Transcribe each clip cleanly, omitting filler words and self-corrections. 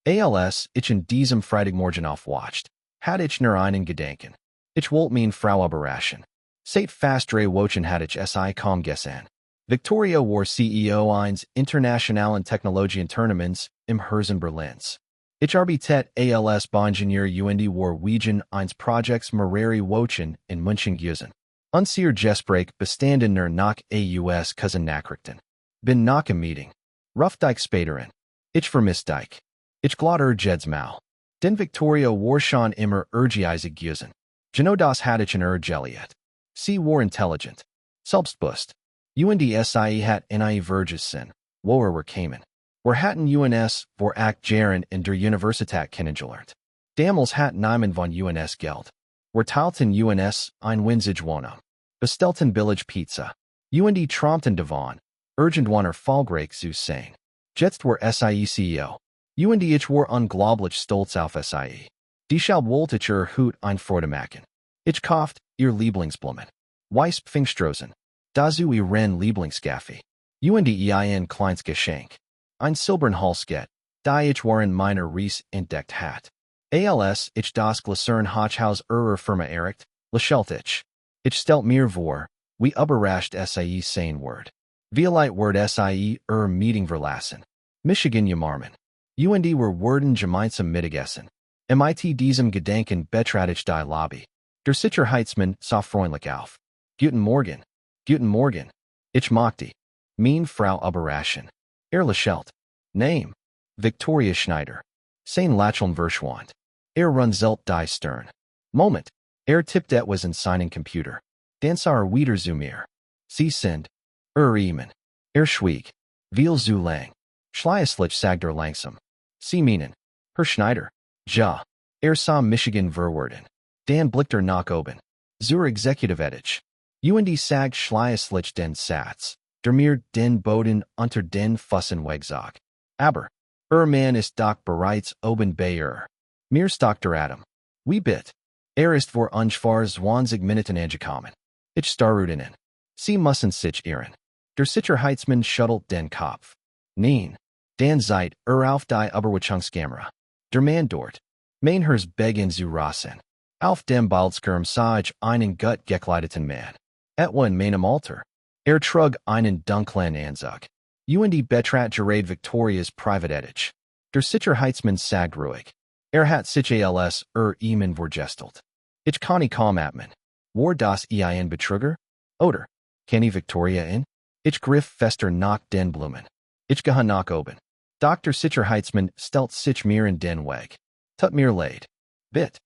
Als, ich in diesem Freitagmorgen aufwacht, had ich nur einen Gedanken. Ich wollte meine Frau überraschen. Seit fast 3 Wochen hatte ich es kaum gesehen. Victoria war CEO eines internationalen Technologienunternehmens im Herzen Berlins. Ich arbeitete als Bauingenieur war wegen eines Projekts mehrere Wochen in München gewesen. Unser Gespräch bestand nur nach aus Nachrichten. Bin nach im Meeting. Ruf dich später. Ich vermiss dich. Ich glaube jedes Mal. Denn Victoria war schon immer ehrgeizig gewesen. Genau das hatte ich in geliet. Sie war intelligent. Selbstbewusst. Sie hat eine Verges Sinn, woher wir kamen. Wir hatten uns vor 8 Jahren in der Universität kennengelernt. Damals hat niemand von uns Geld. Wir teilten uns ein winzig Wohnung. Bestellten billig Pizza. Traumten davon, irgendwann erfolgreich zu sein. Jetzt war sie CEO. Ich war unglaublich stolz auf sie. Deshalb wollte ich Hut ein Freude machen. Ich kaufte ihr Lieblingsblumen. Weiss Pfingstrosen. Dazu ihren Lieblingskaffee. Ein kleines Geschenk. Ein silbern Halskett, da ich waren meiner Reis entdeckt hat. Als ich das Glasern Hochhaus Firma erricht, lächelte ich. Ich stellt mir vor, wie überrascht sie sein Wort. Vielleicht wird sie Meeting verlassen. Michigan Jamarmen. Wir werden gemeinsam Mittagessen. Mit diesem Gedanken betrat ich die Lobby. Der Sicherheitsmann sah freundlich auf. Guten Morgen. Guten Morgen. Ich mochte. Meine Frau überraschen. Lächelt. Name. Victoria Schneider. Sein Lächeln verschwand. Runzelt die Stirn. Moment. Tippt etwas in seinen Computer. Dann sah wieder zu mir. Sie sind. Eman. Schwieg. Viel zu lang. Schließlich sagt langsam. Sie meinen. Herr Schneider. Ja. Sah Michigan verworden. Dan blickte nach oben. Zur Exekutivedisch. Sagt schließlich den Satz. Der mir den Boden unter den Füßen wegzog. Aber. Mann ist doch bereits oben bei Mir stockte Adam. Wie bit. Ist vor ungefähr 20 Minuten angekommen. Ich starrte ihn. Sie müssen sich irren. Der Sicherheitsmann schüttelt den Kopf. Nein. Dan seid auf die Überwachungskamera. Der Mann dort. Mein Herz begann zu rasen. Auf dem Bildschirm sah ich einen gut gekleideten Mann. Etwa in meinem Alter. Trug einen dunklen Anzug. Betrat gerade Victorias Privatetich. Der Sicherheitsmann sagt ruhig. Hat sich als Eman vorgestellt. Ich kann kaum atmen. War das ein Betrüger? Oder? Kenne Victoria in? Ich griff fester nach den Blumen. Ich gehe nach oben. Dr. Sicherheitsmann stellt sich mir in den Weg. Tut mir leid. Bit.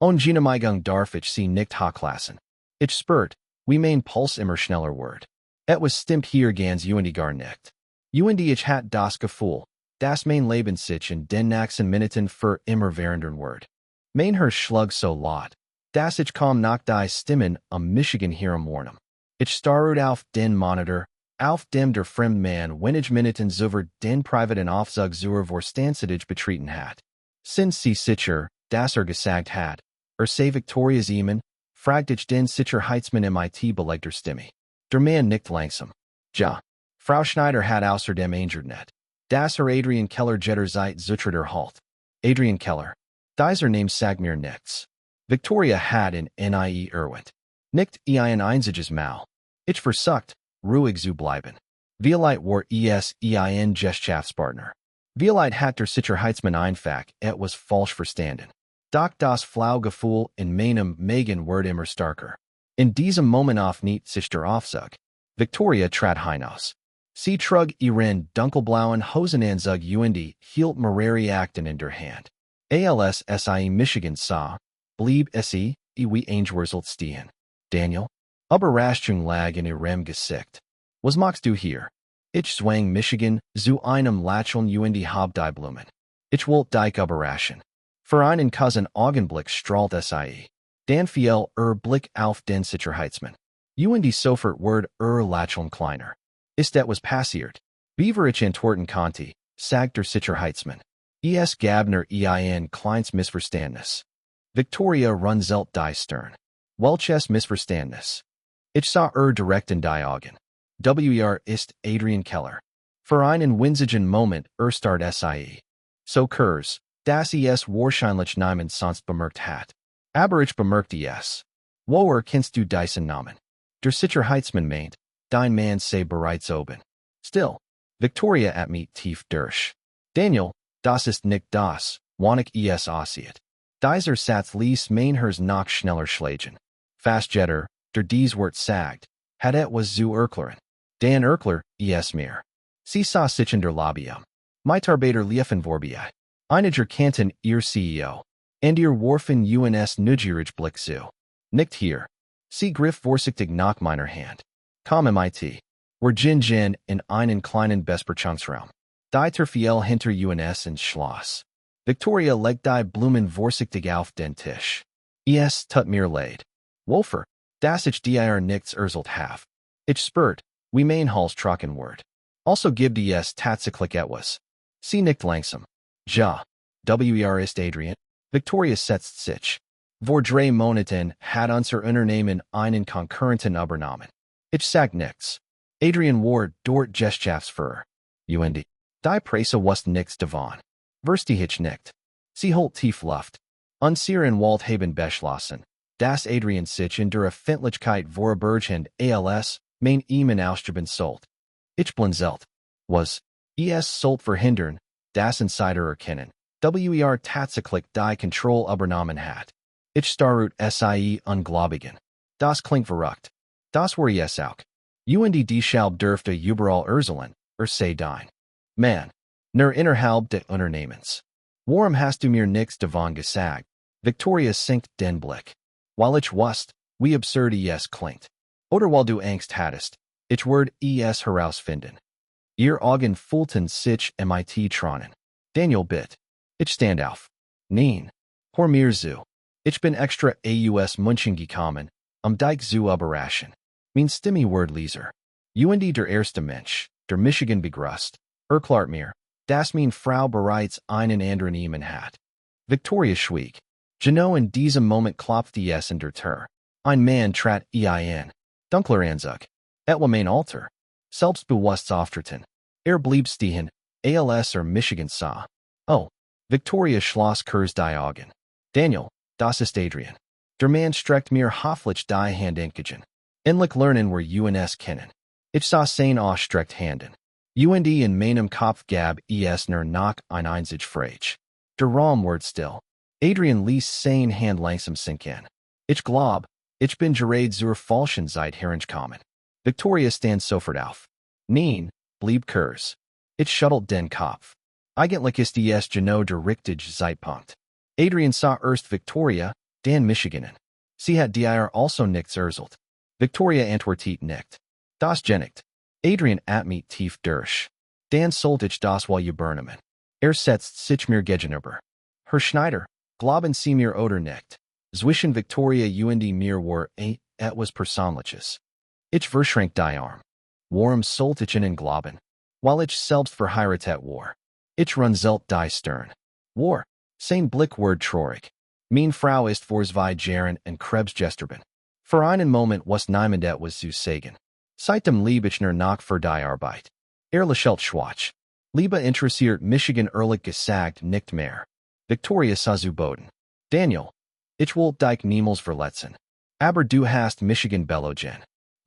Genehmigung darf ich sie nicht hochlassen. Ich spürt, wie mein Puls immer schneller wird. Etwas stimmt hier ganz gar nicht. Ich hat das Gefühl, dass mein Leben sich in den nächsten Minuten für immer verändern wird. Mein Herz schlug so laut, dass ich kaum nach die Stimmen am Michigan hören warnem. Ich starrte auf den Monitor, auf dem der Fremdmann wenig Minuten über den privaten Aufzug zur Vorstandsittig betreten hat. Sind Sie sicher, dass gesagt hat, sei Victorias Eman, fragte ich den Sicherheitsmann mit belegter Stimme. Der Mann nickt langsam. Ja. Frau Schneider hat außerdem nicht. Das Adrian Keller jetter Zeit zutritter Halt. Adrian Keller. Dieser Name sagt mir nichts. Victoria hat in nie erwähnt. Nicht ein einziges Mal. Ich versucht, ruhig zu bleiben. Vielleicht war ein Geschäftspartner. Vielleicht hat der Sicherheitsmann einfach etwas falsch verstanden. Doch das Flaugefühl in meinem Magen wird immer stärker. In diesem Moment nicht sich der Aufzug. Victoria trat hinaus. Sie trug ihren dunkelblauen Hosenanzug hielt mehrere Akten in der Hand. Als Michigan sah, blieb wie eingewurzelt stehen. Daniel? Überraschung lag in ihrem Gesicht. Was machst du hier? Ich zwang Michigan zu einem Lächeln hab die Blumen. Ich wollte dich überraschen. Für einen Cousin Augenblick strahlt sie. Dan fiel Blick auf den Sicherheitsmann. Sofort wird Lächeln kleiner. Ist etwas passiert? Beaver ich antworten konnte, sagt der Sicherheitsmann. Gabner ein kleines Missverständnis. Victoria runzelt die Stirn. Welches Missverständnis? Ich sah direkt in die Augen. Ist Adrian Keller. Für einen winzigen Moment starrt sie. So Kurs, das es wahrscheinlich niemand sonst bemerkt hat. Aber ich bemerkte es. Woher kennst du diesen Namen? Der Sicherheitsmann meint, dein Mann sei bereits oben. Still, Victoria at me tief durch. Daniel, das ist nicht das, wonach es aussieht. Dieser Satz ließ Mainhers noch schneller schlagen. Fastjetter, der dies Wort sagt, hat etwas zu erklären. Dan Erkler, es mir. Sie sah sich in der Lobby Mitarbeiter liefen vorbei. Einiger kannten ihr CEO. Und ihr warfen uns neugierig Blick zu. Nicht hier. Sie griff vorsichtig nach meiner Hand. Komm mit. Wir gingen in einen kleinen Besprechungsraum. Die fiel hinter uns ins Schloss. Victoria legte die Blumen vorsichtig auf den Tisch. Es tut mir leid. Wolfer, dass ich dir nichts erzählt have. Ich spürt, wie mein Hals trocken wird. Also gibt es tatsächlich etwas. Sie nickt langsam. Ja. Ist Adrian. Victoria setzt sich. Vor 3 Monaten hat unser Unternehmen einen Konkurrenten übernommen. Ich sag nichts. Adrian war dort Geschäftsführer. Und die Presse wusste nichts davon. Verstehich nicht. Sie holt tief Luft. Unser in Wald haben beschlossen, dass Adrian sich in der Öffentlichkeit vorbergen als mein Ehemann ausgeben sollte. Ich blinzelt. Was es sollte verhindern, dass Insider erkennen. Tatsächlich die Kontrolle übernommen hat. Ich starut sie ungläubigen. Das klingt verrückt. Das war es auch. Und deshalb dürfte überall erzählen, sei dein Mann. Nur innerhalb des Unternehmens. Warum hast du mir nichts davon gesagt? Victoria sinkt den Blick. Weil ich wusste, wie absurd es klingt. Oder weil du Angst hattest, ich werde es herausfinden. Ihr Augen fühlten sich mit tronen. Daniel bitt. Ich stand auf. Nein. Hör mir zu. Ich bin extra aus München gekommen, dich zu überraschen. Mein Stimme Wordleser. Und der erste Mensch, der Michigan begrüßt, erklärt mir, dass meine Frau bereits einen anderen Ehemann hat. Victoria schwieg. Genau in diesem Moment klopfte es in der Tür. Ein Mann trat ein. Dunkler Anzug. Etwa mein Alter. Selbstbewusst auftreten. Blieb stehen, als Michigan sah. Oh. Victoria schloss Kurs die Augen. Daniel, das ist Adrian. Der Mann streckt mir hoffentlich die Hand entgegen. Endlich lernen wir uns kennen. Ich sah seine ausstreckt Handen. Und in meinem Kopf gab es nur noch ein einzig Frage. Der Raum wird still. Adrian ließ seine Hand langsam sinken. Ich glaub, ich bin gerade zur falschen Zeit hergekommen. Victoria stand sofort auf. Nein, blieb Kurs. Ich schüttelt den Kopf. Eigentlich ist es genau der richtige Zeitpunkt. Adrian sah erst Victoria, dann Michiganen. Sie hat dir also nichts erzählt. Victoria antwortet nicht. Das genigt. Adrian atmet tief durch. Dann sollte ich das wohl übernehmen. Setzt sich mir gegenüber. Herr Schneider, glauben Sie mir oder nicht? Zwischen Victoria und mir war etwas Persönliches. Ich verschränkt die Arm. Warum sollte ich Ihnen glauben? Weil ich selbst verheiratet war. Ich runzelt die Stirn. War. Sein Blick ward traurig. Mein Frau ist vor 2 Jahren und Krebsgesterben. Für einen Moment was niemand etwas zu sagen. Seitdem lieb ich nur noch für die Arbeit. Lächelt schwach. Liebe interessiert Michigan ehrlich gesagt nicht mehr. Victoria sah zu Boden. Daniel. Ich will dich niemals verletzen. Aber du hast Michigan belogen.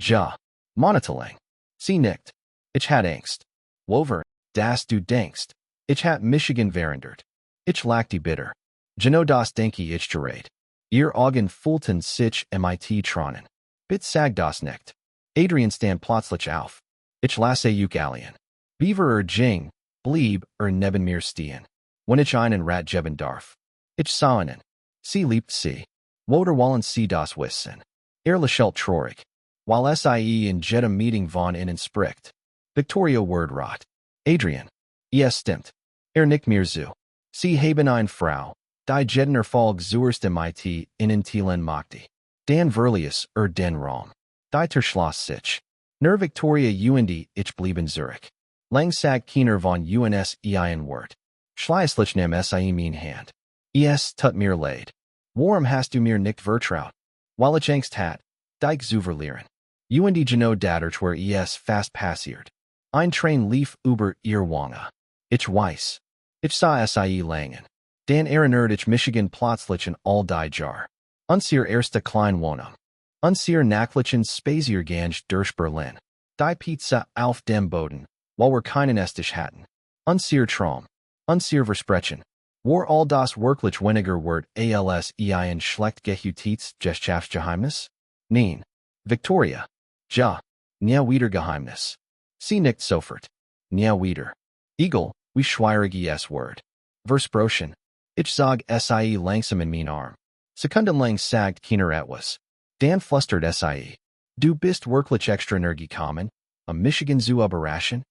Ja. Monatelang. Sie nickt. Ich hat Angst. Wover, das du denkst. Ich hat Michigan verandert. Ich lachte bitter. Genau das denke ich gerät. Ihr Augen fühlten sich mit tronen. Bitte sag das nicht. Adrian stand plötzlich auf. Ich lasse euch allen. Beaver Jing, blieb neben mir stehen. Wenn ich einen Rat geben darf. Ich sah ihn. Sie liebt sie. Woder wollen sie das wissen. Lächelt traurig. Weil sie in jedem Meeting von ihnen spricht. Victoria Wordrot. Adrian. Es stimmt. Nicht mehr zu. Sie haben eine Frau, die jeden Erfolg zuerst mit ihnen teilen möchte. Dan Verlius den Raum. Die Schloss sich. Nur Victoria und ich blieben Zurich. Lang sag keiner von uns ein Wort. Schließlich nahm sie mein Hand. Es tut mir leid. Warum hast du mir nicht vertraut? Weil ich Angst hat, dich zu verlieren. Und genau dadurch war es fast passiert. Ein Train lief über ihr Wange. Ich weiß. Ich sah sie langen. Dan erinnert ich Michigan plötzlichen all die Jar. Unser erste klein Wohnung. Unser nachlichen Spaziergang durch Berlin. Die Pizza auf dem Boden, while wir keinen Esstisch hatten. Unser Traum. Unser Versprechen. War all das wirklich weniger Wort als ein schlecht gehütetes Geschäftsgeheimnis? Nein. Victoria. Ja. Nie wieder Geheimnis. Sie nickt sofort. Nie wieder. Eagle, wie schwieriges Wort. Versprochen. Ich sag sie langsam in mein Arm. Sekundenlang sagt keiner etwas. Dan flustert sie. Du bist wirklich extra Energie kommen, Michigan zu überraschen?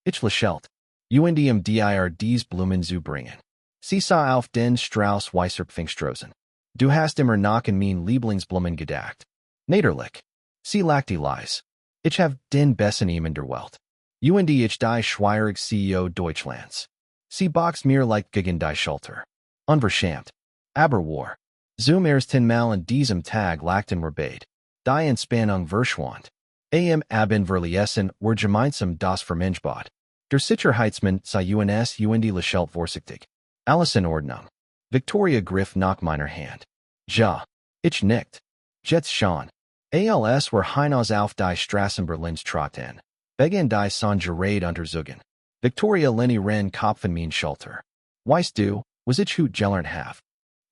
Ich lächelte. Und dir dies Blumen zu bringen. Sie sah auf den Strauß weißer Pfingstrosen. Du hast immer noch an mein Lieblingsblumen gedacht. Naderlich. Sie lachte leise. Ich hab den besten in der Welt. Und ich die schwierig CEO Deutschlands. Sie boxt mir like gegen die Schulter. Unverschämt. Aber war. Zum ersten Mal an diesem Tag lachten wir beide. Die Entspannung verschwand. Am Abend verließen wir gemeinsam das Vermenschbad. Der Sicherheitsmann sah uns und lächelte vorsichtig. Alles in Ordnung. Victoria griff nach meiner Hand. Ja. Ich nickt. Jetzt schon. Als wir hinaus auf die Straßen Berlins traten. Begann die Songerade untersuchen. Victoria Lenny ran Kopf in mein Schulter. Weißt du, was ich hut gelernt have?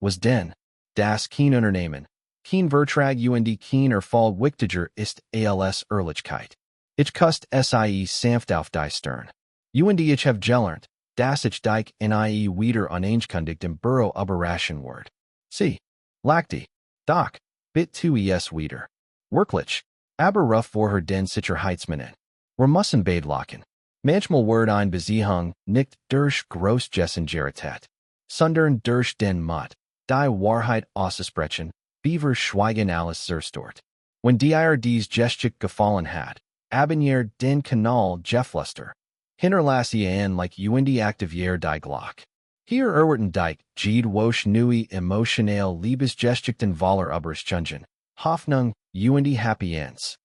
Was denn? Das kein Unternehmen. Kein Vertrag und kein Erfolg wichtiger ist als Ehrlichkeit. Ich kust sie sanft auf die Stirn. Und ich have gelernt, dass ich dich nie wieder unangekündigt im Büro überraschen werde. Sie. Lachte. Doch. Bit tu es wieder. Wirklich. Aber rough vor her den Sicherheitsmann. Wir müssen beide lachen. Manchmal wird ein Beziehung nicht durch Großgessengerität, sondern durch den Mut, die Wahrheit auszusprechen, beaver schweigen alles zerstört. Wenn dir dies Geschichte gefallen hat, abonnier den Kanal Geflüster. Hinterlasse ein Like und aktivier die Glock. Hier erwarten dich Jede Woche neue emotionale Liebesgeschichten voller Überraschungen, Hoffnung und Happy Ends.